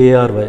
ARY,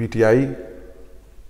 PTI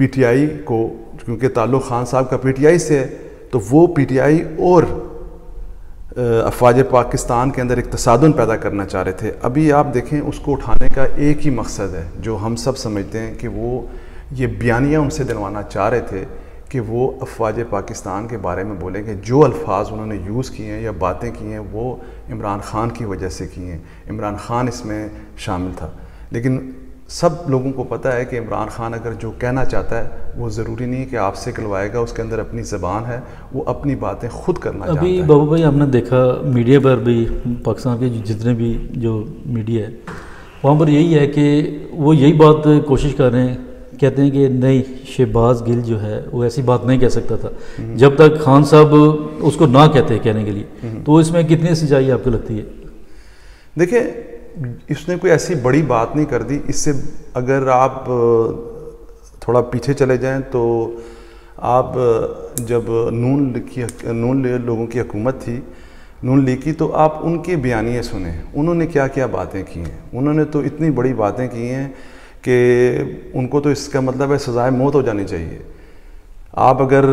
P T I کو، کیونکہ تعلق خان صاحب کا پی ٹی آئی سے ہے، تو وہ پی ٹی آئی اور افواج پاکستان کے اندر ایک تصادم پیدا کرنا چاہ رہے تھے۔ ابھی آپ دیکھیں اس کو اٹھانے کا ایک ہی مقصد ہے جو ہم سب سمجھتے ہیں کہ وہ یہ بیانیہ ان سے دلوانا چاہ رہے تھے کہ وہ افواج پاکستان کے بارے میں بولیں کہ جو الفاظ انہوں نے یوز کیے ہیں یا باتیں کی ہیں وہ عمران خان کی وجہ سے کی ہیں، عمران خان اس میں شامل تھا۔ لیکن سب لوگوں کو پتہ ہے کہ عمران خان اگر جو کہنا چاہتا ہے وہ ضروری نہیں کہ آپ سے کلوائے گا، اس کے اندر اپنی زبان ہے، وہ اپنی باتیں خود کرنا چاہتا ہے۔ ابھی بابو بھائی ہم نے دیکھا میڈیا پر بھی، پاکستان کے جتنے بھی جو میڈیا ہے وہاں پر یہی ہے کہ وہ یہی بات کوشش کر رہے ہیں، کہتے ہیں کہ نہیں شہباز گل جو ہے وہ ایسی بات نہیں کہہ سکتا تھا جب تک خان صاحب اس کو نہ کہتے کہنے کے لیے، تو اس میں کتنی سچائی آپ کو لگتی ہے؟ دیکھیں اس نے کوئی ایسی بڑی بات نہیں کر دی، اس سے اگر آپ تھوڑا پیچھے چلے جائیں تو آپ جب نون لوگوں کی حکومت تھی، نون لیگ کی، تو آپ ان کے بیانیے سنیں، انہوں نے کیا کیا باتیں کی ہیں۔ انہوں نے تو اتنی بڑی باتیں کی ہیں کہ ان کو تو اس کا مطلب ہے سزائے موت ہو جانی چاہیے۔ آپ اگر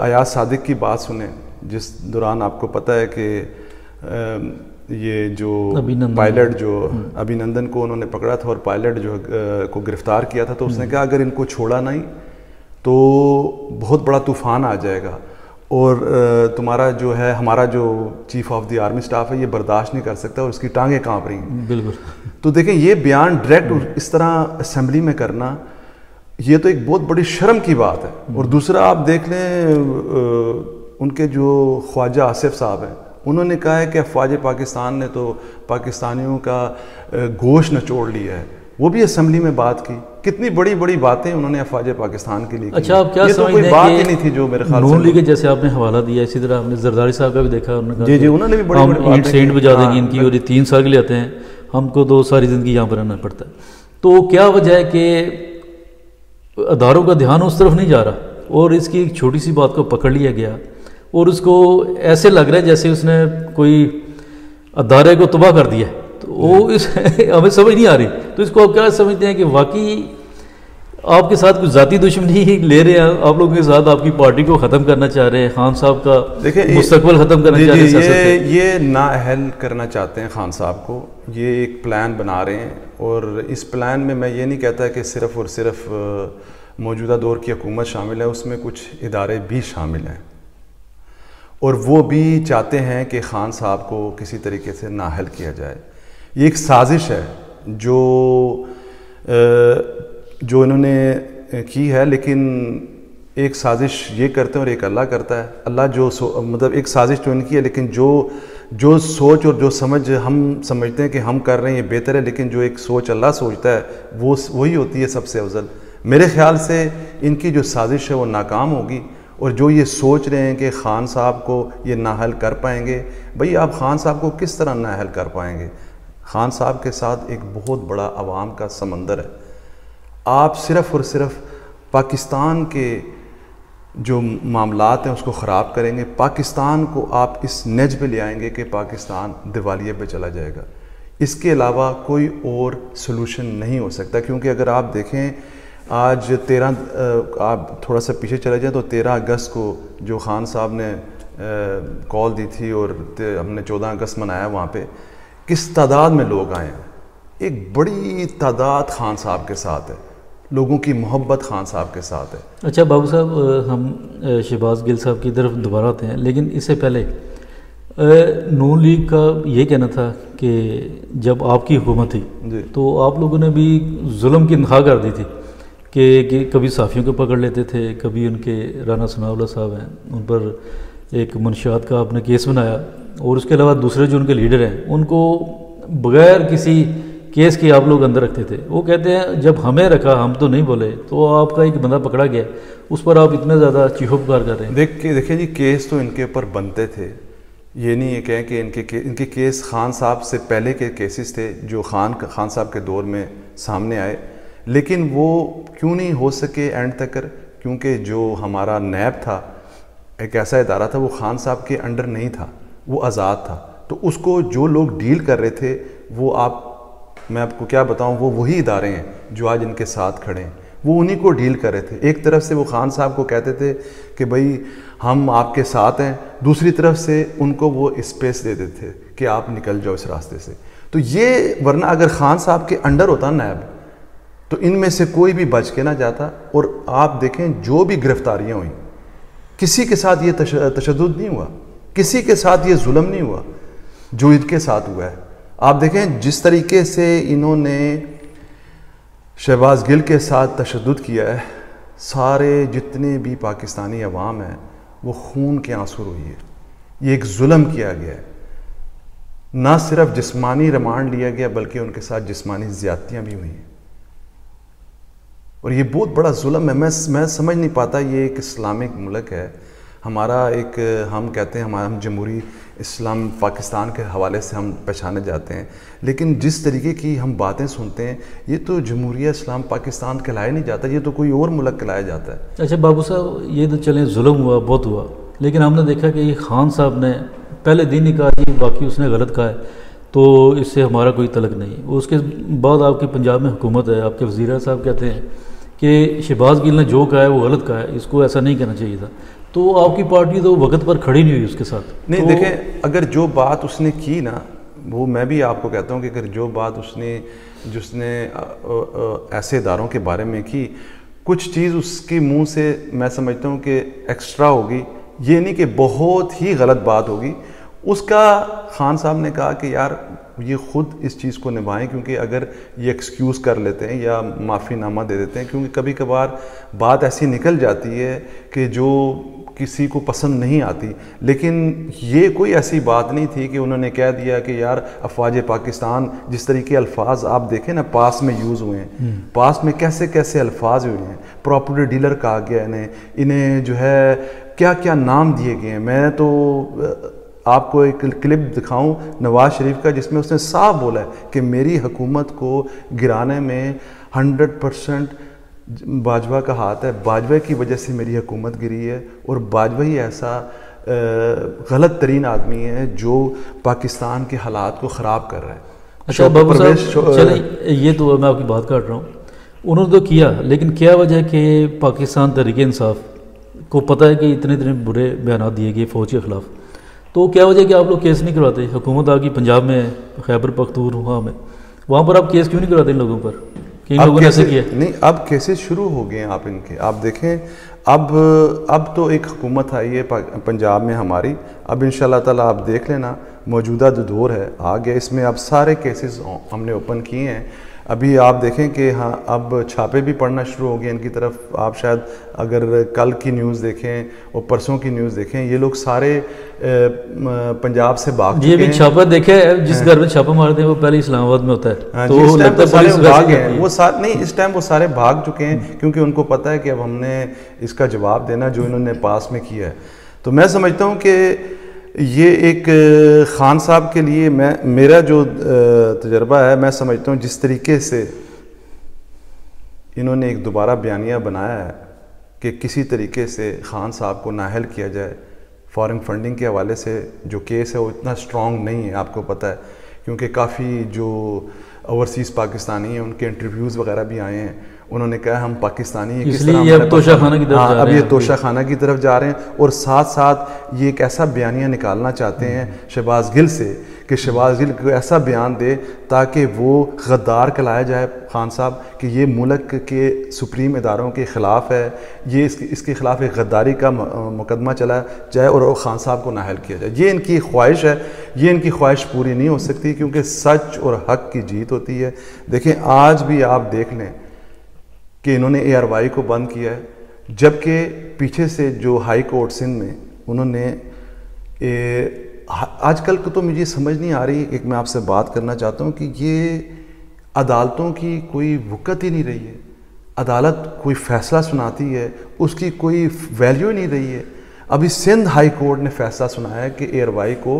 ایاز صادق کی بات سنیں، جس دوران آپ کو پتہ ہے کہ یہ جو پائلٹ جو ابھینندن کو انہوں نے پکڑا تھا اور پائلٹ جو کو گرفتار کیا تھا، تو اس نے کہا اگر ان کو چھوڑا نہیں تو بہت بڑا طوفان آ جائے گا اور تمہارا جو ہے ہمارا جو chief of the army staff ہے یہ برداشت نہیں کر سکتا اور اس کی ٹانگیں کانپ رہی ہیں۔ بالکل۔ تو دیکھیں یہ بیان ڈائریکٹ اس طرح اسمبلی میں کرنا یہ تو ایک بہت بڑی شرم کی بات ہے۔ اور دوسرا آپ دیکھ لیں ان کے جو خواجہ آصف صاحب ہیں، انہوں نے کہا ہے کہ افواج پاکستان نے تو پاکستانیوں کا گوشت نچوڑ لیا ہے، وہ بھی اسمبلی میں بات کی۔ کتنی بڑی بڑی باتیں انہوں نے افواج پاکستان کے لیے کی۔ اچھا آپ کیا سمجھتے ہیں بات ہی نہیں تھی جو میرے خیال سے نون لیگ جیسے آپ نے حوالہ دیا، اسی طرح آپ نے زرداری صاحب کا بھی دیکھا، جی جی انہوں نے بھی بڑی بڑی اینٹ سینٹ بجا دیں گے ان کی، اور یہ 3 سال کے لیے آتے ہیں، ہم کو تو ساری زندگی یہاں پر رہنا پڑتا ہے۔ تو کیا وجہ ہے کہ اداروں کا دھیان اس طرف نہیں جا رہا اور اس کی ایک چھوٹی سی بات کو پکڑ لیا گیا اور اس کو ایسے لگ رہا ہے جیسے اس نے کوئی ادارے کو تباہ کر دیا ہے، تو وہ اس ہمیں سمجھ نہیں آ رہی۔ تو اس کو آپ کیا سمجھتے ہیں کہ واقعی آپ کے ساتھ کچھ ذاتی دشمنی لے رہے ہیں، آپ لوگوں کے ساتھ آپ کی پارٹی کو ختم کرنا چاہ رہے ہیں، خان صاحب کا مستقبل ختم کرنا چاہ رہے ہیں؟ یہ نااہل کرنا چاہتے ہیں خان صاحب کو، یہ ایک پلان بنا رہے ہیں، اور اس پلان میں یہ نہیں کہتا کہ صرف اور صرف موجودہ دور کی حکومت شامل ہے، اس میں کچھ ادارے بھی شامل ہیں، اور وہ بھی چاہتے ہیں کہ خان صاحب کو کسی طریقے سے نااہل کیا جائے۔ یہ ایک سازش ہے جو انہوں نے کی ہے، لیکن ایک سازش یہ کرتے ہیں اور ایک اللہ کرتا ہے۔ اللہ جو مطلب ایک سازش تو ان کی ہے، لیکن جو سوچ اور جو سمجھ ہم سمجھتے ہیں کہ ہم کر رہے ہیں یہ بہتر ہے، لیکن جو ایک سوچ اللہ سوچتا ہے وہی ہوتی ہے سب سے افضل۔ میرے خیال سے ان کی جو سازش ہے وہ ناکام ہوگی، اور جو یہ سوچ رہے ہیں کہ خان صاحب کو یہ نااہل کر پائیں گے، بھئی آپ خان صاحب کو کس طرح نااہل کر پائیں گے؟ خان صاحب کے ساتھ ایک بہت بڑا عوام کا سمندر ہے۔ آپ صرف اور صرف پاکستان کے جو معاملات ہیں اس کو خراب کریں گے، پاکستان کو آپ اس نج پہ لے آئیں گے کہ پاکستان دیوالیے پہ چلا جائے گا۔ اس کے علاوہ کوئی اور سلوشن نہیں ہو سکتا، کیونکہ اگر آپ دیکھیں آج آپ تھوڑا سا پیچھے چلے جائیں تو 13 اگست کو جو خان صاحب نے کال دی تھی اور ہم نے 14 اگست منایا، وہاں پہ کس تعداد میں لوگ آئے ہیں؟ ایک بڑی تعداد خان صاحب کے ساتھ ہے، لوگوں کی محبت خان صاحب کے ساتھ ہے۔ اچھا بابو صاحب، ہم شہباز گل صاحب کی طرف دوبارہ آتے ہیں، لیکن اس سے پہلے نون لیگ کا یہ کہنا تھا کہ جب آپ کی حکومت تھی تو آپ لوگوں نے بھی ظلم کی انتہا کر دی تھی کہ کبھی صحافیوں کو پکڑ لیتے تھے، کبھی ان کے رانا ثناء اللہ صاحب ہیں ان پر ایک منشیات کا آپ نے کیس بنایا، اور اس کے علاوہ دوسرے جو ان کے لیڈر ہیں ان کو بغیر کسی کیس کے آپ لوگ اندر رکھتے تھے۔ وہ کہتے ہیں جب ہمیں رکھا ہم تو نہیں بولے، تو آپ کا ایک بندہ پکڑا گیا، اس پر آپ اتنا زیادہ چیخو پکار کر رہے ہیں۔ دیکھیں جی، کیس تو ان کے اوپر بنتے تھے، یہ نہیں کہیں کہ ان کے کیس خان صاحب سے پہلے کے کیسز تھے جو خان صاحب کے دور میں سامنے آئے، لیکن وہ کیوں نہیں ہو سکے اینڈ تک؟ کیونکہ جو ہمارا نیب تھا، ایک ایسا ادارہ تھا، وہ خان صاحب کے انڈر نہیں تھا، وہ آزاد تھا، تو اس کو جو لوگ ڈیل کر رہے تھے وہ میں آپ کو کیا بتاؤں، وہ وہی ادارے ہیں جو آج ان کے ساتھ کھڑے ہیں۔ وہ انہی کو ڈیل کر رہے تھے. ایک طرف سے وہ خان صاحب کو کہتے تھے کہ بھائی ہم آپ کے ساتھ ہیں, دوسری طرف سے ان کو وہ اسپیس دے دیتے تھے کہ آپ نکل جاؤ اس راستے سے. تو یہ ورنہ اگر خان صاحب کے انڈر ہوتا نیب تو ان میں سے کوئی بھی بچ کے نہ جاتا. اور آپ دیکھیں جو بھی گرفتاریاں ہوئیں, کسی کے ساتھ یہ تشدد نہیں ہوا, کسی کے ساتھ یہ ظلم نہیں ہوا جو ان کے ساتھ ہوا ہے. آپ دیکھیں جس طریقے سے انہوں نے شہباز گل کے ساتھ تشدد کیا ہے, سارے جتنے بھی پاکستانی عوام ہیں وہ خون کے آنسو روئی ہے. یہ ایک ظلم کیا گیا ہے, نہ صرف جسمانی ریمانڈ لیا گیا بلکہ ان کے ساتھ جسمانی زیادتیاں بھی ہوئی ہیں. اور یہ بہت بڑا ظلم ہے. میں سمجھ نہیں پاتا, یہ ایک اسلامک ملک ہے ہمارا, ایک ہم کہتے ہیں ہم جمہوری اسلام پاکستان کے حوالے سے ہم پہچانے جاتے ہیں, لیکن جس طریقے کی ہم باتیں سنتے ہیں یہ تو جمہوریہ اسلام پاکستان کہلایا نہیں جاتا, یہ تو کوئی اور ملک کہلایا جاتا ہے. اچھا بابو صاحب, یہ تو چلیں ظلم ہوا, بہت ہوا, لیکن ہم نے دیکھا کہ یہ خان صاحب نے پہلے دن ہی کہا کہ باقی اس نے غلط کہا ہے تو اس سے ہمارا کوئی تعلق نہیں. اس کے بعد آپ کی پنجاب میں حکومت ہے, آپ کے وزیر صاحب کہتے ہیں کہ شہباز گل نے جو کہا ہے وہ غلط کہا ہے, اس کو ایسا نہیں کہنا چاہیے تھا. تو آپ کی پارٹی تو وقت پر کھڑی نہیں ہوئی اس کے ساتھ. نہیں دیکھیں, اگر جو بات اس نے کی نا, وہ میں بھی آپ کو کہتا ہوں کہ اگر جو بات جس نے ایسے اداروں کے بارے میں کی, کچھ چیز اس کے منہ سے میں سمجھتا ہوں کہ ایکسٹرا ہوگی, یہ نہیں کہ بہت ہی غلط بات ہوگی. اس کا خان صاحب نے کہا کہ یار یہ خود اس چیز کو نبھائیں, کیونکہ اگر یہ ایکسکیوز کر لیتے ہیں یا معافی نامہ دے دیتے ہیں, کیونکہ کبھی کبھار بات ایسی نکل جاتی ہے کہ جو کسی کو پسند نہیں آتی. لیکن یہ کوئی ایسی بات نہیں تھی کہ انہوں نے کہہ دیا کہ یار افواج پاکستان, جس طریقے الفاظ آپ دیکھیں نا پاس میں یوز ہوئے ہیں, پاس میں کیسے کیسے الفاظ ہوئے ہیں. پراپرٹی ڈیلر کہا گیا انہیں جو ہے کیا کیا نام دیے گئے ہیں. میں تو آپ کو ایک کلپ دکھاؤں نواز شریف کا جس میں اس نے صاف بولا ہے کہ میری حکومت کو گرانے میں 100% باجوہ کا ہاتھ ہے, باجوہ کی وجہ سے میری حکومت گری ہے, اور باجوہ ہی ایسا غلط ترین آدمی ہے جو پاکستان کے حالات کو خراب کر رہا ہے. اچھا بابو صاحب چلیں, یہ تو میں آپ کی بات کاٹ رہا ہوں, انہوں نے تو کیا, لیکن کیا وجہ کہ پاکستان تحریک انصاف کو پتہ ہے کہ اتنے برے بیانات دیے گئے فوج کے خلاف, تو کیا وجہ کہ آپ لوگ کیس نہیں کرواتے؟ حکومت آپ کی پنجاب میں, خیبر پختونخوا میں, وہاں پر آپ کیس کیوں نہیں کراتے ان لوگوں پر کہ ان لوگوں نے ایسے کیا؟ نہیں, اب کیسز شروع ہو گئے ہیں آپ ان کے. آپ دیکھیں اب تو ایک حکومت آئی ہے پنجاب میں ہماری, اب انشاءاللہ تعالیٰ آپ دیکھ لینا موجودہ جو دور ہے آ گیا, اس میں اب سارے کیسز ہم نے اوپن کیے ہیں. ابھی آپ دیکھیں کہ ہاں اب چھاپے بھی پڑنا شروع ہو گئے ان کی طرف. آپ شاید اگر کل کی نیوز دیکھیں اور پرسوں کی نیوز دیکھیں, یہ لوگ سارے پنجاب سے بھاگ چکے ہیں. یہ بھی چھاپا دیکھے, جس گھر میں چھاپا مارتے ہیں وہ پہلے اسلام آباد میں ہوتا ہے, تو اس ٹائم سارے بھاگ ہیں وہ نہیں, اس ٹائم وہ سارے بھاگ چکے ہیں کیونکہ ان کو پتہ ہے کہ اب ہم نے اس کا جواب دینا جو انہوں نے پاس میں کیا ہے. تو میں سمجھتا ہوں کہ یہ ایک خان صاحب کے لیے میرا جو تجربہ ہے, میں سمجھتا ہوں جس طریقے سے انہوں نے ایک دوبارہ بیانیہ بنایا ہے کہ کسی طریقے سے خان صاحب کو نااہل کیا جائے. فارن فنڈنگ کے حوالے سے جو کیس ہے وہ اتنا سٹرونگ نہیں ہے, آپ کو پتہ ہے, کیونکہ کافی جو اوورسیز پاکستانی ہیں ان کے انٹرویوز وغیرہ بھی آئے ہیں. انہوں نے کہا ہم پاکستانی ہیں, اس لیے اب توشہ خانہ کی طرف جا رہے ہیں. اب یہ توشہ خانہ کی طرف جا رہے ہیں, اور ساتھ ساتھ یہ ایک ایسا بیانیہ نکالنا چاہتے ہیں شہباز گل سے کہ شہباز گل کو ایسا بیان دے تاکہ وہ غدار کہلایا جائے خان صاحب, کہ یہ ملک کے سپریم اداروں کے خلاف ہے, یہ اس کے خلاف ایک غداری کا مقدمہ چلا جائے اور خان صاحب کو نااہل کیا جائے. یہ ان کی خواہش ہے, یہ ان کی خواہش پوری نہیں ہو سکتی کیونکہ سچ اور حق کی جیت ہوتی ہے. دیکھیں آج بھی آپ دیکھ لیں کہ انہوں نے ARY کو بند کیا ہے, جبکہ پیچھے سے جو ہائی کورٹ سندھ میں انہوں نے آج کل کو تو مجھے سمجھ نہیں آ رہی, ایک میں آپ سے بات کرنا چاہتا ہوں کہ یہ عدالتوں کی کوئی وقت ہی نہیں رہی ہے. عدالت کوئی فیصلہ سناتی ہے, اس کی کوئی ویلیو نہیں رہی ہے. ابھی سندھ ہائی کورٹ نے فیصلہ سنایا ہے کہ ARY کو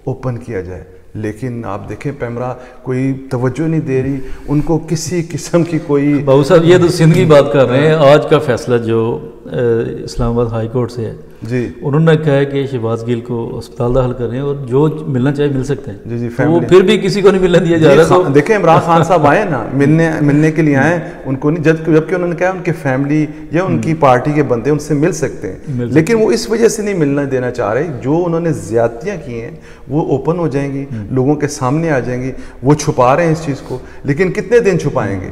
اوپن کیا جائے, لیکن آپ دیکھیں پیمرا کوئی توجہ نہیں دے رہی, ان کو کسی قسم کی کوئی. بابو صاحب یہ تو سندھ کی بات کر رہے ہیں, آج کا فیصلہ جو اسلام آباد ہائی کورٹ سے ہے جی، انہوں نے کہا ہے کہ شہباز گل کو اسپتال داخل کریں اور جو ملنا چاہے مل سکتے ہیں. جی وہ پھر بھی کسی کو نہیں ملنے دیا جا رہا. دیکھیں عمران خان صاحب آئے نا ملنے کے لیے آئے ان کو نہیں، جبکہ انہوں نے کہا ان کی فیملی یا ان کی پارٹی کے بندے ان سے مل سکتے ہیں، لیکن وہ اس وجہ سے نہیں ملنا دینا چاہ رہے. جو انہوں نے زیادتیاں کی ہیں وہ اوپن ہو جائیں گی، لوگوں کے سامنے آ جائیں گی. وہ چھپا رہے ہیں اس چیز کو، لیکن کتنے دن چھپائیں گے؟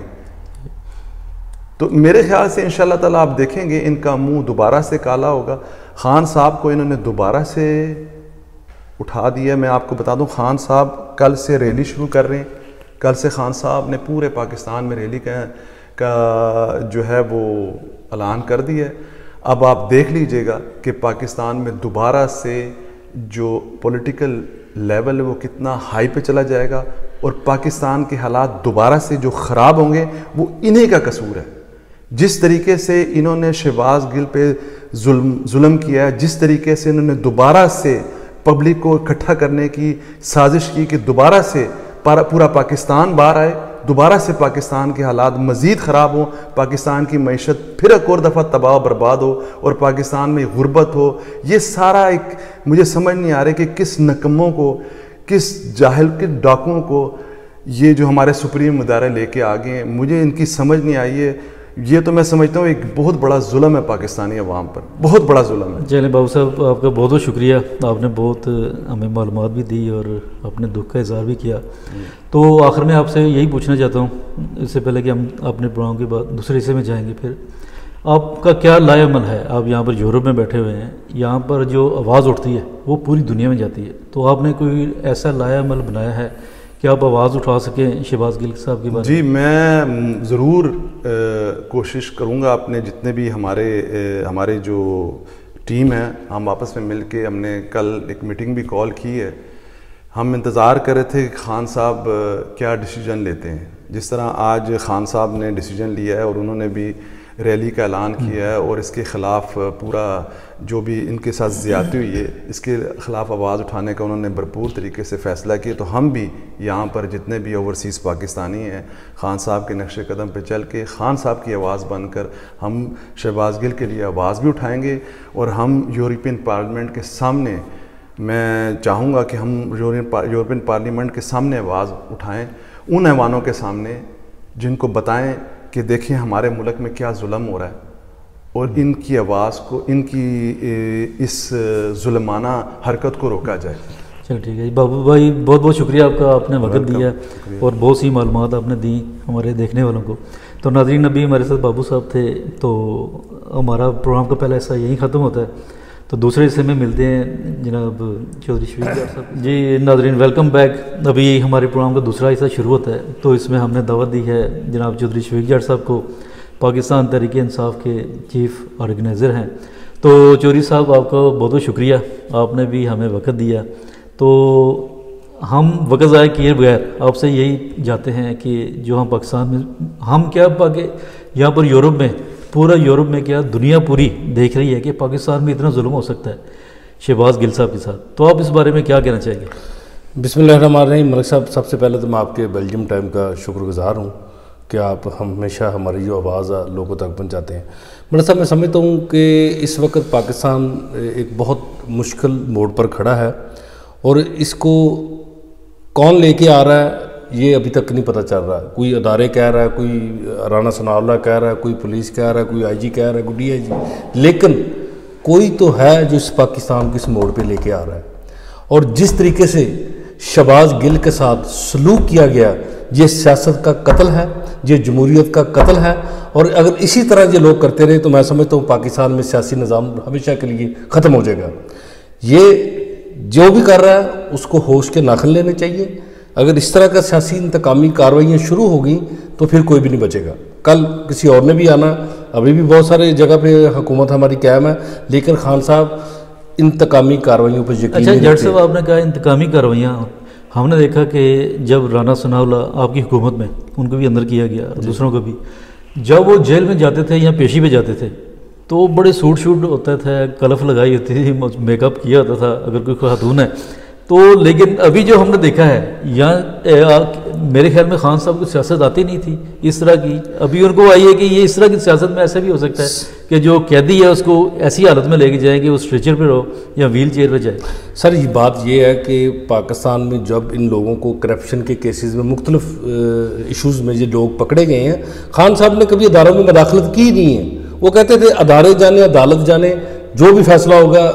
تو میرے خیال سے انشاءاللہ تعالیٰ آپ دیکھیں گے ان کا منہ دوبارہ سے کالا ہوگا. خان صاحب کو انہوں نے دوبارہ سے اٹھا دیا. میں آپ کو بتا دوں خان صاحب کل سے ریلی شروع کر رہے ہیں. کل سے خان صاحب نے پورے پاکستان میں ریلی کا جو ہے وہ اعلان کر دیا ہے. اب آپ دیکھ لیجئے گا کہ پاکستان میں دوبارہ سے جو پولیٹیکل لیول ہے وہ کتنا ہائی پہ چلا جائے گا، اور پاکستان کے حالات دوبارہ سے جو خراب ہوں گے وہ انہی کا قصور ہے. جس طریقے سے انہوں نے شہباز گل پہ ظلم کیا ہے، جس طریقے سے انہوں نے دوبارہ سے پبلک کو اکٹھا کرنے کی سازش کی کہ دوبارہ سے پورا پاکستان باہر آئے، دوبارہ سے پاکستان کے حالات مزید خراب ہوں، پاکستان کی معیشت پھر ایک اور دفعہ تباہ و برباد ہو، اور پاکستان میں غربت ہو. یہ سارا ایک مجھے سمجھ نہیں آ رہا کہ کس نکموں کو، کس جاہل کے ڈاکوؤں کو یہ جو ہمارے سپریم ادارے لے کے آگے ہیں، مجھے ان کی سمجھ نہیں آئی ہے. یہ تو میں سمجھتا ہوں ایک بہت بڑا ظلم ہے پاکستانی عوام پر، بہت بڑا ظلم ہے. چلیں بابو صاحب آپ کا بہت بہت شکریہ، آپ نے بہت ہمیں معلومات بھی دی اور اپنے دکھ کا اظہار بھی کیا. تو آخر میں آپ سے یہی پوچھنا چاہتا ہوں، اس سے پہلے کہ ہم اپنے پروگرام کے بعد دوسرے حصے میں جائیں گے، پھر آپ کا کیا لائے عمل ہے؟ آپ یہاں پر یورپ میں بیٹھے ہوئے ہیں، یہاں پر جو آواز اٹھتی ہے وہ پوری دنیا میں جاتی ہے، تو آپ نے کوئی ایسا لائے عمل بنایا ہے کہ آپ آواز اٹھا سکیں شہباز گل صاحب کے بارے میں؟ جی میں ضرور کوشش کروں گا. اپنے جتنے بھی ہمارے جو ٹیم ہے، ہم آپس میں مل کے ہم نے کل ایک میٹنگ بھی کال کی ہے. ہم انتظار کر رہے تھے کہ خان صاحب کیا ڈیسیجن لیتے ہیں. جس طرح آج خان صاحب نے ڈیسیجن لیا ہے اور انہوں نے بھی ریلی کا اعلان کیا ہے، اور اس کے خلاف پورا جو بھی ان کے ساتھ زیادتی ہوئی ہے اس کے خلاف آواز اٹھانے کا انہوں نے بھرپور طریقے سے فیصلہ کیا. تو ہم بھی یہاں پر جتنے بھی اوورسیز پاکستانی ہیں، خان صاحب کے نقش قدم پہ چل کے خان صاحب کی آواز بن کر ہم شہباز گل کے لیے آواز بھی اٹھائیں گے. اور ہم یورپین پارلیمنٹ کے سامنے، میں چاہوں گا کہ ہم یورپین پارلیمنٹ کے سامنے آواز اٹھائیں، ان ایوانوں کے سامنے جن کو بتائیں کہ دیکھیں ہمارے ملک میں کیا ظلم ہو رہا ہے، اور ان کی آواز کو، ان کی اس ظلمانہ حرکت کو روکا جائے. چلو ٹھیک ہے جی بابو بھائی، بہت بہت شکریہ آپ کا، آپ نے وقت دیا اور بہت سی معلومات آپ نے دی ہمارے دیکھنے والوں کو. تو ناظرین، ابھی ہمارے ساتھ بابو صاحب تھے، تو ہمارا پروگرام کا پہلا حصہ یہیں ختم ہوتا ہے، تو دوسرے حصے میں ملتے ہیں جناب چودھری شفیق جاٹ صاحب. جی ناظرین ویلکم بیک. ابھی ہمارے پروگرام کا دوسرا حصہ شروع ہوتا ہے، تو اس میں ہم نے دعوت دی ہے جناب چودھری شفیق جاٹ صاحب کو، پاکستان تحریک انصاف کے چیف آرگنائزر ہیں. تو چودھری صاحب آپ کا بہت بہت شکریہ، آپ نے بھی ہمیں وقت دیا. تو ہم وقت ضائع کیے بغیر آپ سے یہی چاہتے ہیں کہ جو ہم پاکستان میں، ہم کیا یہاں پر یورپ میں، پورا یورپ میں کیا دنیا پوری دیکھ رہی ہے کہ پاکستان میں اتنا ظلم ہو سکتا ہے شہباز گل صاحب کے ساتھ، تو آپ اس بارے میں کیا کہنا چاہیں گے؟ بسم اللہ الرحمن الرحیم. ملک صاحب، سب سے پہلے تو میں آپ کے بیلجیم ٹائم کا شکر گزار ہوں کہ آپ ہمیشہ ہماری جو آواز لوگوں تک پہنچاتے ہیں. ملک صاحب، میں سمجھتا ہوں کہ اس وقت پاکستان ایک بہت مشکل موڑ پر کھڑا ہے، اور اس کو کون لے کے آ رہا ہے یہ ابھی تک نہیں پتہ چل رہا ہے. کوئی ادارے کہہ رہا ہے، کوئی رانا ثناء اللہ کہہ رہا ہے، کوئی پولیس کہہ رہا ہے، کوئی آئی جی کہہ رہا ہے، کوئی ڈی آئی جی، لیکن کوئی تو ہے جو اس پاکستان کو اس موڑ پہ لے کے آ رہا ہے. اور جس طریقے سے شہباز گل کے ساتھ سلوک کیا گیا، یہ سیاست کا قتل ہے، یہ جمہوریت کا قتل ہے. اور اگر اسی طرح یہ لوگ کرتے رہے تو میں سمجھتا ہوں پاکستان میں سیاسی نظام ہمیشہ کے لیے ختم ہو جائے گا. یہ جو بھی کر رہا ہے اس کو ہوش کے ناخن لینے چاہیے. اگر اس طرح کا سیاسی انتقامی کارروائیاں شروع ہو گئیں تو پھر کوئی بھی نہیں بچے گا. کل کسی اور نے بھی آنا، ابھی بھی بہت سارے جگہ پہ حکومت ہماری قائم ہے، لیکن خان صاحب انتقامی کارروائیوں پہ یقین اچھا جٹ صاحب، آپ نے کہا انتقامی کارروائیاں، ہم نے دیکھا کہ جب رانا ثناء اللہ آپ کی حکومت میں، ان کو بھی اندر کیا گیا، دوسروں کو بھی، جب وہ جیل میں جاتے تھے یا پیشی پہ جاتے تھے تو بڑے سوٹ شوٹ ہوتا تھا، کلف لگائی ہوتی تھی، میک اپ کیا ہوتا تھا اگر کوئی خاتون ہے، تو لیکن ابھی جو ہم نے دیکھا ہے یہاں میرے خیال میں خان صاحب کو سیاست آتی نہیں تھی اس طرح کی، ابھی ان کو آئی ہے کہ یہ اس طرح کی سیاست میں ایسا بھی ہو سکتا ہے کہ جو قیدی ہے اس کو ایسی حالت میں لے کے جائیں کہ وہ اسٹریچر پہ رہو یا ویل چیئر پہ جائے۔ سر یہ بات یہ ہے کہ پاکستان میں جب ان لوگوں کو کرپشن کے کیسز میں مختلف ایشوز میں یہ لوگ پکڑے گئے ہیں، خان صاحب نے کبھی اداروں میں مداخلت کی نہیں ہے، وہ کہتے تھے ادارے جانے عدالت جانے جو بھی فیصلہ ہوگا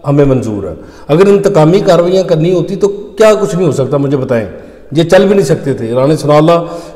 ہمیں منظور ہے، اگر انتقامی کارروائیاں کرنی ہوتی تو کیا کچھ نہیں ہو سکتا مجھے بتائیں، یہ چل بھی نہیں سکتے تھے۔ رانی ثناءاللہ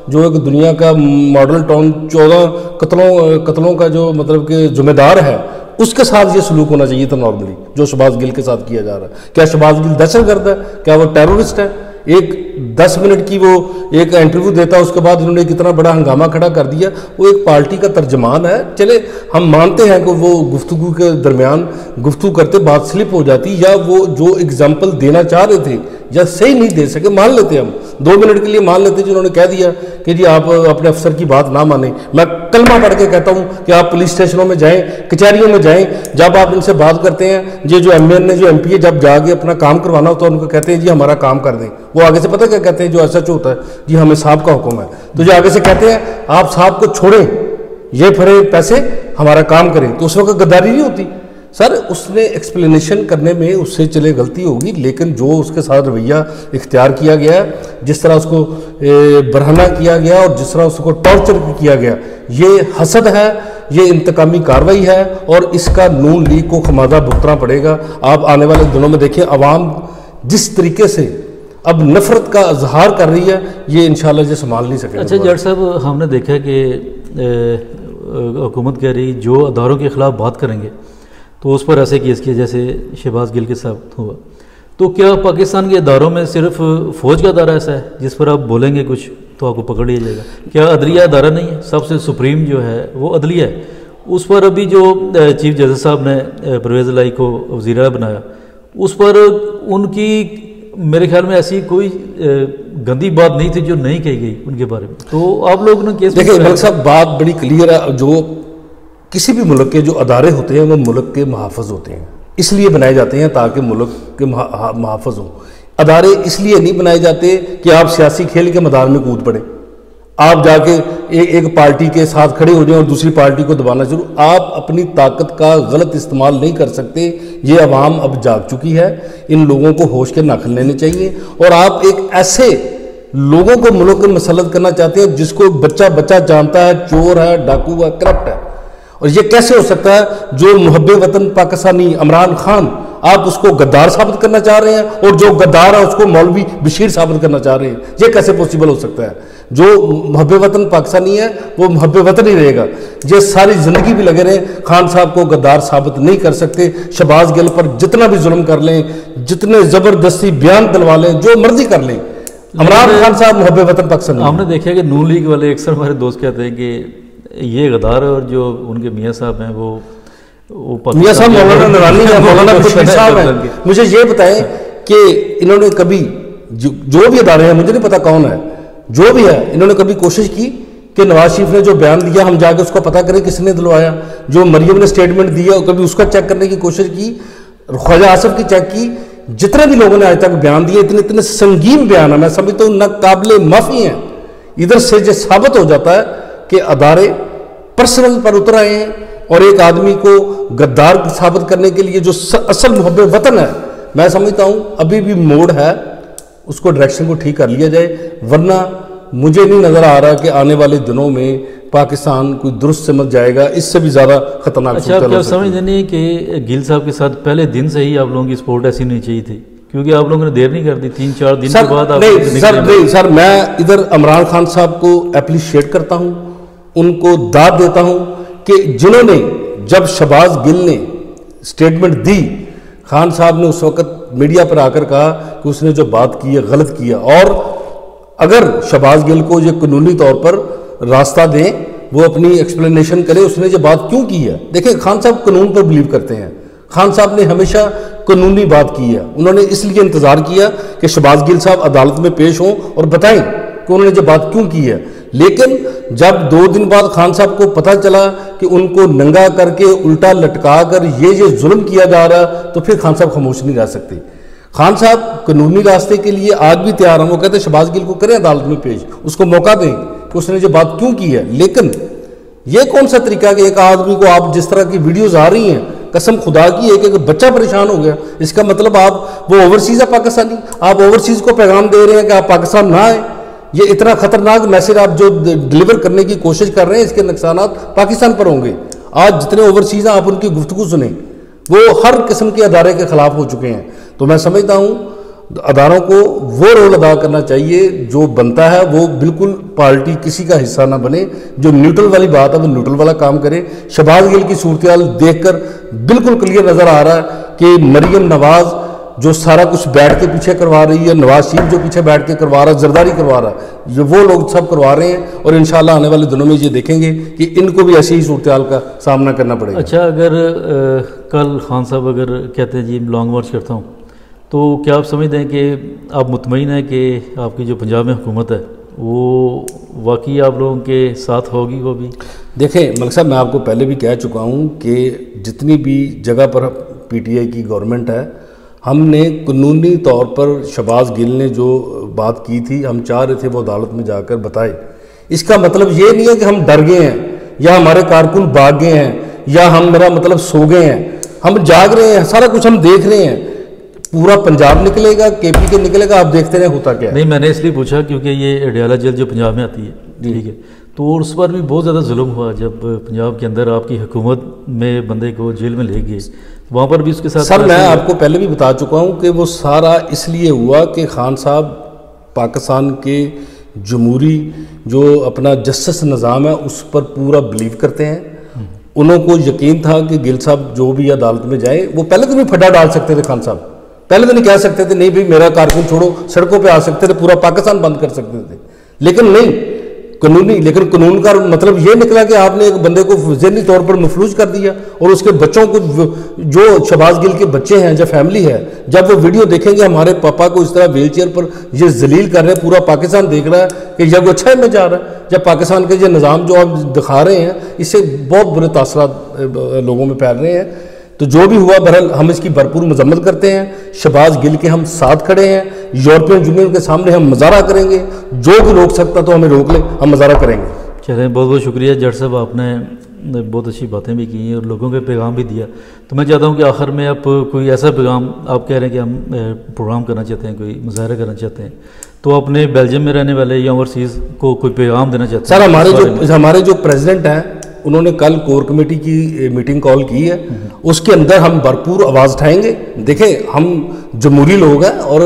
جو ایک دنیا کا ماڈل ٹاؤن 14 قتلوں کا جو مطلب کہ ذمہ دار ہے، اس کے ساتھ یہ سلوک ہونا چاہیے تھا نارملی جو شہباز گل کے ساتھ کیا جا رہا ہے۔ کیا شہباز گل دہشت گرد ہے؟ کیا وہ ٹیرورسٹ ہے؟ ایک 10 منٹ کی وہ ایک انٹرویو دیتا ہے، اس کے بعد انہوں نے کتنا بڑا ہنگامہ کھڑا کر دیا۔ وہ ایک پارٹی کا ترجمان ہے، چلے ہم مانتے ہیں کہ وہ گفتگو کے درمیان گفتگو کرتے بات سلپ ہو جاتی، یا وہ جو اگزامپل دینا چاہ رہے تھے یا صحیح نہیں دے سکے، مان لیتے ہم 2 منٹ کے لیے مان لیتے جنہوں نے کہہ دیا کہ جی آپ اپنے افسر کی بات نہ مانیں۔ میں کلمہ پڑھ کے کہتا ہوں کہ آپ پولیس اسٹیشنوں میں جائیں، کچہریوں میں جائیں، جب آپ ان سے بات کرتے ہیں، یہ جو ایم این نے جو ایم پی ہے جب جا کے اپنا کام کروانا ہوتا ہے ان کو کہتے ہیں جی ہمارا کام کر دیں، وہ آگے سے پتہ کیا کہتے ہیں جو ایسا ہوتا ہے جی ہمیں صاحب کا حکم ہے، تو جو آگے سے کہتے ہیں آپ صاحب کو چھوڑیں، یہ پھرے پیسے ہمارا کام کریں، تو اس وقت غداری نہیں ہوتی۔ سر اس نے ایکسپلینیشن کرنے میں اس سے چلے غلطی ہوگی، لیکن جو اس کے ساتھ رویہ اختیار کیا گیا ہے، جس طرح اس کو برہنہ کیا گیا اور جس طرح اس کو ٹارچر کیا گیا، یہ حسد ہے، یہ انتقامی کارروائی ہے، اور اس کا نون لیگ کو خمیازہ بھگتنا پڑے گا۔ آپ آنے والے دنوں میں دیکھیں عوام جس طریقے سے اب نفرت کا اظہار کر رہی ہے، یہ انشاءاللہ یہ سنبھال نہیں سکے۔ اچھا جٹ صاحب، ہم نے دیکھا کہ حکومت کہہ رہی جو اداروں کے خلاف بات کریں گے تو اس پر ایسے کیس کیا جیسے شہباز گل کے ساتھ ہوا، تو کیا پاکستان کے اداروں میں صرف فوج کا ادارہ ایسا ہے جس پر آپ بولیں گے کچھ تو آپ کو پکڑ لیا جائے گا؟ کیا عدلیہ ادارہ نہیں ہے؟ سب سے سپریم جو ہے وہ عدلیہ ہے، اس پر ابھی جو چیف جسٹس صاحب نے پرویز الہی کو وزیر اعلیٰ بنایا، اس پر ان کی میرے خیال میں ایسی کوئی گندی بات نہیں تھی جو نہیں کہی گئی ان کے بارے میں، تو آپ لوگ نے کیس دیکھیں ملک صاحب بات بڑی کلیئر ہے، جو کسی بھی ملک کے جو ادارے ہوتے ہیں وہ ملک کے محافظ ہوتے ہیں، اس لیے بنائے جاتے ہیں تاکہ ملک کے محافظ ہوں۔ ادارے اس لیے نہیں بنائے جاتے کہ آپ سیاسی کھیل کے میدان میں کود پڑے، آپ جا کے ایک پارٹی کے ساتھ کھڑے ہو جائیں اور دوسری پارٹی کو دبانا شروع، آپ اپنی طاقت کا غلط استعمال نہیں کر سکتے۔ یہ عوام اب جاگ چکی ہے، ان لوگوں کو ہوش کے ناخن لینے چاہیے، اور آپ ایک ایسے لوگوں کو ملک میں مسلط کرنا چاہتے ہیں جس کو بچہ بچہ جانتا ہے چور ہے، ڈاکو ہے، کرپٹ ہے، اور یہ کیسے ہو سکتا ہے؟ جو محب وطن پاکستانی عمران خان، آپ اس کو غدار ثابت کرنا چاہ رہے ہیں، اور جو غدار ہے اس کو مولوی بشیر ثابت کرنا چاہ رہے ہیں، یہ کیسے پوسیبل ہو سکتا ہے؟ جو محب وطن پاکستانی ہے وہ محب وطن ہی رہے گا، یہ ساری زندگی بھی لگے رہے، خان صاحب کو غدار ثابت نہیں کر سکتے۔ شہباز گل پر جتنا بھی ظلم کر لیں، جتنے زبردستی بیان دلوا لیں، جو مرضی کر لیں، عمران خان صاحب محب وطن پاکستانی۔ ہم نے دیکھا کہ نون لیگ والے اکثر ہمارے دوست کہتے ہیں کہ یہ غدار ہے، اور جو ان کے میاں صاحب ہیں وہ میاں صاحب مولانا نورانی ہیں، مولانا بشیر صاحب ہیں۔ مجھے یہ بتائیں کہ انہوں نے کبھی جو بھی ادارے ہیں، مجھے نہیں پتا کون ہے، جو بھی ہے، انہوں نے کبھی کوشش کی کہ نواز شریف نے جو بیان دیا ہم جا کے اس کو پتہ کریں کس نے دلوایا؟ جو مریم نے سٹیٹمنٹ دیا کبھی اس کا چیک کرنے کی کوشش کی؟ خواجہ آصف کی چیک کی؟ جتنے بھی لوگوں نے آج تک بیان دیے اتنے سنگین بیان ہے، میں سمجھتا ہوں ناقابل معافی ہیں۔ ادھر سے جو ثابت ہو جاتا ہے کہ ادارے پرسنل پر اتر آئے ہیں، اور ایک آدمی کو غدار ثابت کرنے کے لیے جو اصل محب وطن ہے، میں سمجھتا ہوں ابھی بھی موڑ ہے، اس کو ڈائریکشن کو ٹھیک کر لیا جائے، ورنہ مجھے نہیں نظر آ رہا کہ آنے والے دنوں میں پاکستان کوئی درست سمجھ جائے گا، اس سے بھی زیادہ خطرناک۔ اچھا، آپ کیا سمجھتے نہیں کہ گل صاحب کے ساتھ پہلے دن سے ہی آپ لوگوں کی سپورٹ ایسی نہیں چاہیے تھی؟ کیونکہ آپ لوگوں نے دیر نہیں کر دی، 3-4 دن کے بعد نہیں سر، میں ادھر عمران خان صاحب کو اپریشیٹ کرتا ہوں، ان کو داد دیتا ہوں کہ جنہوں نے جب شہباز گل نے سٹیٹمنٹ دی، خان صاحب نے اس وقت میڈیا پر آ کر کہا کہ اس نے جو بات کی ہے غلط کیا، اور اگر شہباز گل کو یہ قانونی طور پر راستہ دیں، وہ اپنی ایکسپلینیشن کرے اس نے یہ بات کیوں کی ہے۔ دیکھیں خان صاحب قانون پر بلیو کرتے ہیں، خان صاحب نے ہمیشہ قانونی بات کی ہے، انہوں نے اس لیے انتظار کیا کہ شہباز گل صاحب عدالت میں پیش ہوں اور بتائیں کہ انہوں نے یہ بات کیوں کی ہے۔ لیکن جب 2 دن بعد خان صاحب کو پتہ چلا کہ ان کو ننگا کر کے الٹا لٹکا کر یہ ظلم کیا جا رہا، تو پھر خان صاحب خاموش نہیں رہ سکتے۔ خان صاحب قانونی راستے کے لیے آج بھی تیار ہیں. وہ کہتے ہیں شہباز گل کو کریں عدالت میں پیش, اس کو موقع دیں کہ اس نے جو بات کیوں کی ہے. لیکن یہ کون سا طریقہ کہ ایک آدمی کو آپ جس طرح کی ویڈیوز آ رہی ہیں, قسم خدا کی ہے کہ بچہ پریشان ہو گیا, اس کا مطلب آپ وہ اوورسیز ہے پاکستانی, آپ اوورسیز کو پیغام دے رہے ہیں کہ آپ پاکستان نہ آئیں. یہ اتنا خطرناک میسج آپ جو ڈلیور کرنے کی کوشش کر رہے ہیں, اس کے نقصانات پاکستان پر ہوں گے. آج جتنے اوورسیز ہیں آپ ان کی گفتگو سنیں, وہ ہر قسم کے ادارے کے خلاف ہو چکے ہیں. تو میں سمجھتا ہوں اداروں کو وہ رول ادا کرنا چاہیے جو بنتا ہے, وہ بالکل پارٹی کسی کا حصہ نہ بنے. جو نیوٹرل والی بات ہے وہ نیوٹرل والا کام کرے. شہباز گل کی صورتحال دیکھ کر بالکل کلیئر نظر آ رہا ہے کہ مریم نواز جو سارا کچھ بیٹھ کے پیچھے کروا رہی ہے, نواز شریف جو پیچھے بیٹھ کے کروا رہا ہے, زرداری کروا رہا ہے, جو وہ لوگ سب کروا رہے ہیں. اور انشاءاللہ آنے والے دنوں میں یہ دیکھیں گے کہ ان کو بھی ایسی ہی صورتحال کا سامنا کرنا پڑے گا. اچھا, اگر کل خان صاحب اگر کہتے ہیں جی لانگ مارچ کرتا ہوں, تو کیا آپ سمجھتے ہیں کہ آپ مطمئن ہیں کہ آپ کی جو پنجاب میں حکومت ہے وہ واقعی آپ لوگوں کے ساتھ ہوگی؟ وہ بھی دیکھیں ملک صاحب, میں آپ کو پہلے بھی کہہ چکا ہوں کہ جتنی بھی جگہ پر پی ٹی آئی کی گورنمنٹ ہے, ہم نے قانونی طور پر شہباز گل نے جو بات کی تھی, ہم چاہ رہے تھے وہ عدالت میں جا کر بتائے. اس کا مطلب یہ نہیں ہے کہ ہم ڈر گئے ہیں یا ہمارے کارکن بھاگ گئے ہیں یا ہم میرا مطلب سو گئے ہیں. ہم جاگ رہے ہیں, سارا کچھ ہم دیکھ رہے ہیں. پورا پنجاب نکلے گا, کے پی کے نکلے گا, آپ دیکھتے رہیں ہوتا کیا ہے. نہیں, میں نے اس لیے پوچھا کیونکہ یہ اڈیالہ جیل جو پنجاب میں آتی ہے, ٹھیک ہے, تو اس پر بھی بہت زیادہ ظلم ہوا. جب پنجاب کے اندر آپ کی حکومت میں بندے کو جیل میں لے گئے, وہاں پر بھی اس کے ساتھ سر میں آپ کو پہلے بھی بتا چکا ہوں کہ وہ سارا اس لیے ہوا کہ خان صاحب پاکستان کے جمہوری جو اپنا جسٹس نظام ہے اس پر پورا بلیو کرتے ہیں. انہوں کو یقین تھا کہ گل صاحب جو بھی عدالت میں جائیں, وہ پہلے تو بھی پھڈا ڈال سکتے تھے خان صاحب, پہلے تو نہیں کہہ سکتے تھے نہیں بھائی میرا کارکن چھوڑو, سڑکوں پہ آ سکتے تھے, پورا پاکستان بند کر سکتے تھے. لیکن نہیں قانونی, لیکن قانون کا مطلب یہ نکلا کہ آپ نے ایک بندے کو ذہنی طور پر مفلوج کر دیا. اور اس کے بچوں کو, جو شہباز گل کے بچے ہیں, جو فیملی ہے, جب وہ ویڈیو دیکھیں گے ہمارے پاپا کو اس طرح ویل چیئر پر یہ ذلیل کر رہے ہیں, پورا پاکستان دیکھ رہا ہے کہ جب وہ اچھا میں جا رہا ہے. جب پاکستان کے یہ نظام جو آپ دکھا رہے ہیں اس سے بہت برے تاثرات لوگوں میں پھیل رہے ہیں. تو جو بھی ہوا بہرحال ہم اس کی بھرپور مذمت کرتے ہیں. شہباز گل کے ہم ساتھ کھڑے ہیں. یورپین یونین کے سامنے ہم مظاہرہ کریں گے, جو بھی روک سکتا تو ہمیں روک لے, ہم مظاہرہ کریں گے. چلیں, بہت بہت شکریہ جج صاحب, آپ نے بہت اچھی باتیں بھی کی ہیں اور لوگوں کے پیغام بھی دیا. تو میں چاہتا ہوں کہ آخر میں آپ کوئی ایسا پیغام, آپ کہہ رہے ہیں کہ ہم پروگرام کرنا چاہتے ہیں, کوئی مظاہرہ کرنا چاہتے ہیں, تو اپنے بیلجیم میں رہنے والے یا اوورسیز کو کوئی پیغام دینا چاہتے ہیں؟ سر ہمارے جو پریزیڈنٹ ہیں انہوں نے کل کور کمیٹی کی میٹنگ کال کی ہے, اس کے اندر ہم بھرپور آواز اٹھائیں گے. دیکھیں ہم جمہوری لوگ ہیں اور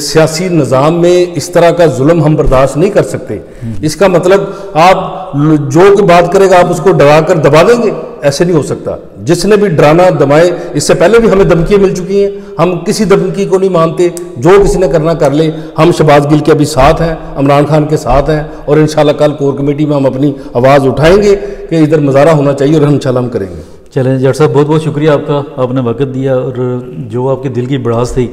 سیاسی نظام میں اس طرح کا ظلم ہم برداشت نہیں کر سکتے. اس کا مطلب آپ جو کہ بات کرے گا آپ اس کو ڈرا کر دبا دیں گے, ایسے نہیں ہو سکتا. جس نے بھی ڈرانا دمائے, اس سے پہلے بھی ہمیں دھمکیاں مل چکی ہیں, ہم کسی دھمکی کو نہیں مانتے. جو کسی نے کرنا کر لے. ہم شہباز گل کے ابھی ساتھ ہیں, عمران خان کے ساتھ ہیں, اور انشاءاللہ کل کور کمیٹی میں ہم اپنی آواز اٹھائیں گے کہ ادھر مظاہرہ ہونا چاہیے, اور انشاءاللہ ہم کریں گے. چلیں جج صاحب, بہت بہت شکریہ آپ کا, آپ نے وقت دیا, اور جو آپ کے دل کی بڑاس تھی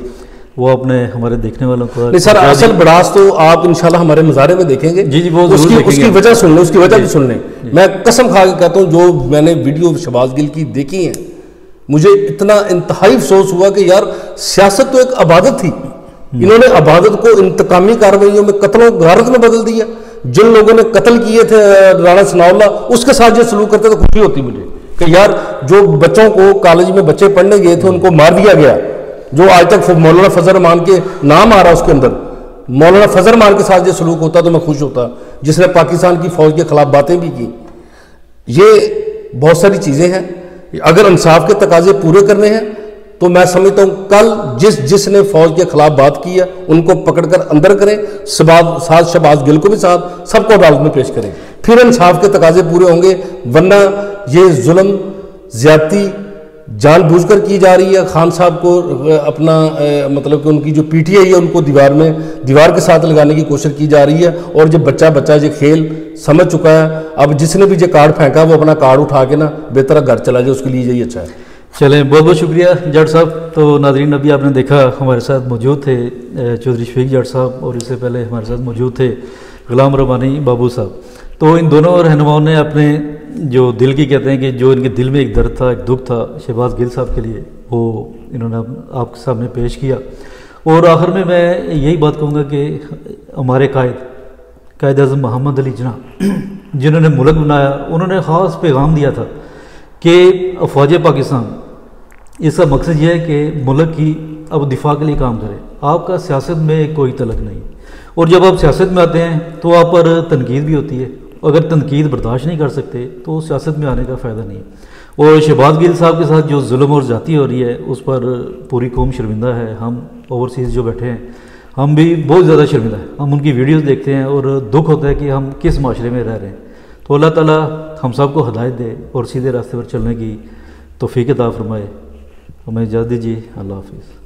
وہ آپ نے ہمارے دیکھنے والوں کو. نہیں سر, اصل بڑاس تو آپ انشاءاللہ ہمارے مظاہرے میں دیکھیں گے. جی جی, وہ اس کی وجہ سن لیں, اس کی وجہ بھی سن لیں. میں قسم کھا کے کہتا ہوں, جو میں نے ویڈیو شہباز گل کی دیکھی ہیں, مجھے اتنا انتہائی افسوس ہوا کہ یار سیاست تو ایک عبادت تھی, انہوں نے عبادت کو انتقامی کارروائیوں میں, قتل و غارت میں بدل دیا. جن لوگوں نے قتل کیے تھے رانا ثناء اللہ, اس کے ساتھ یہ سلوک کرتے تو خوشی ہوتی مجھے کہ یار جو بچوں کو کالج میں بچے پڑھنے گئے تھے ان کو مار دیا گیا. جو آج تک مولانا فضل رحمان کے نام آ رہا اس کے اندر, مولانا فضل رحمان کے ساتھ یہ سلوک ہوتا تو میں خوش ہوتا, جس نے پاکستان کی فوج کے خلاف باتیں بھی کی. یہ بہت ساری چیزیں ہیں. اگر انصاف کے تقاضے پورے کرنے ہیں تو میں سمجھتا ہوں کل جس نے فوج کے خلاف بات کی ہے ان کو پکڑ کر اندر کریں, ساتھ شہباز گل کو بھی ساتھ, سب کو عدالت میں پیش کریں, پھر انصاف کے تقاضے پورے ہوں گے. ورنہ یہ ظلم زیادتی جان بوجھ کر کی جا رہی ہے. خان صاحب کو اپنا مطلب کہ ان کی جو پی ٹی آئی ہے ان کو دیوار کے ساتھ لگانے کی کوشش کی جا رہی ہے. اور جب بچہ یہ کھیل سمجھ چکا ہے, اب جس نے بھی یہ کارڈ پھینکا وہ اپنا کارڈ اٹھا کے نا بہتر گھر چلا جائے, اس کے لیے یہی اچھا ہے. چلیں, بہت بہت شکریہ جٹ صاحب. تو ناظرین, ابھی آپ نے دیکھا ہمارے ساتھ موجود تھے چودھری شفیق جٹ صاحب, اور اس سے پہلے ہمارے ساتھ موجود تھے غلام ربانی بابو صاحب. تو ان دونوں رہنماؤں نے اپنے جو دل کی کہتے ہیں کہ جو ان کے دل میں ایک درد تھا, ایک دکھ تھا شہباز گل صاحب کے لیے, وہ انہوں نے آپ کے سامنے پیش کیا. اور آخر میں یہی بات کہوں گا کہ ہمارے قائد اعظم محمد علی جناح جنہوں نے ملک بنایا، انہوں نے خاص پیغام دیا تھا کہ افواج پاکستان، اس کا مقصد یہ ہے کہ ملک کی اب دفاع کے لیے کام کرے، آپ کا سیاست میں کوئی تعلق نہیں، اور جب آپ سیاست میں آتے ہیں تو آپ پر تنقید بھی ہوتی ہے، اگر تنقید برداشت نہیں کر سکتے تو سیاست میں آنے کا فائدہ نہیں ہے۔ اور شہباز گل صاحب کے ساتھ جو ظلم اور زیادتی ہو رہی ہے اس پر پوری قوم شرمندہ ہے، ہم اوورسیز جو بیٹھے ہیں ہم بھی بہت زیادہ شرمندہ ہیں، ہم ان کی ویڈیوز دیکھتے ہیں اور دکھ ہوتا ہے کہ ہم کس معاشرے میں رہ رہے ہیں۔ تو اللہ تعالیٰ ہم سب کو ہدایت دے اور سیدھے راستے پر چلنے کی توفیق عطا فرمائے۔ ہمیں اجازت دیجیے، اللہ حافظ۔